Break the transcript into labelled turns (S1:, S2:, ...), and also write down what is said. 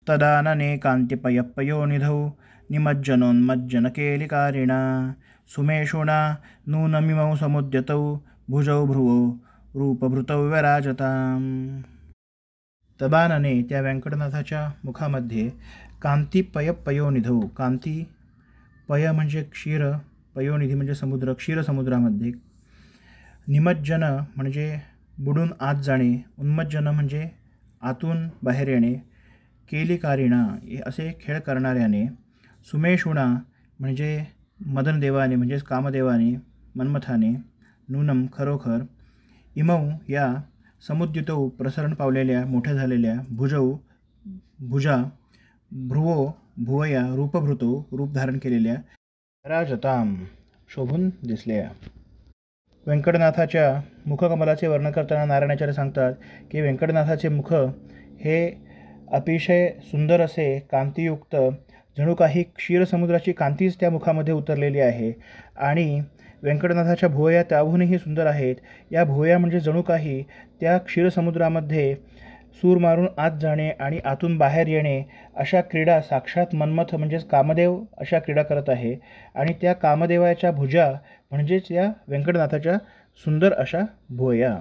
S1: तदानने कान्तिपयपयोनिधौ निमज्जनोन्मज्जनकेलिकारिणा सुमेषुणा नूनमिमौ समुद्यतौ भुजौ भ्रुवौ रूपभृतौ विराजताम्। तदानने त्या व्यंकटनाथाच्या मुखामध्ये कांतिपयपयोनिधौ, कांती पय म्हणजे क्षीर, पयोनिधी म्हणजे समुद्र, क्षीरसमुद्रामध्ये, निमज्जन म्हणजे बुडून आत जाणे, उन्मज्जन म्हणजे आतून बाहेर येणे, केलिकारिणा असे खेळ करणाऱ्याने, सुमेषुणा म्हणजे मदनदेवाने म्हणजेच कामदेवाने, मन्मथाने, नूनम खरोखर, इमौ या समुद्युतौ प्रसरण पावलेल्या मोठ्या झालेल्या, भुजौ भुजा, भ्रुवो भुवया, रूपभृतो रूप धारण केलेल्या, राजताम शोभून दिसल्या। व्यंकटनाथाच्या मुखकमलाचे वर्णन करताना नारायणाचार्य सांगतात की व्यंकटनाथाचे मुख हे अतिशय सुंदर असे कांतियुक्त, जणू काही क्षीरसमुद्राची कांतीच त्या मुखामध्ये उतरलेली आहे आणि व्यंकटनाथाच्या भुवया त्याहूनही सुंदर आहेत। या भुवया म्हणजे जणू काही त्या क्षीरसमुद्रामध्ये सूर मारून आत जाणे आणि आतून बाहेर येणे अशा क्रीडा साक्षात मन्मथ म्हणजेच कामदेव अशा क्रीडा करत आहे आणि त्या कामदेवाच्या भुजा म्हणजेच या व्यंकटनाथाच्या सुंदर अशा भुवया।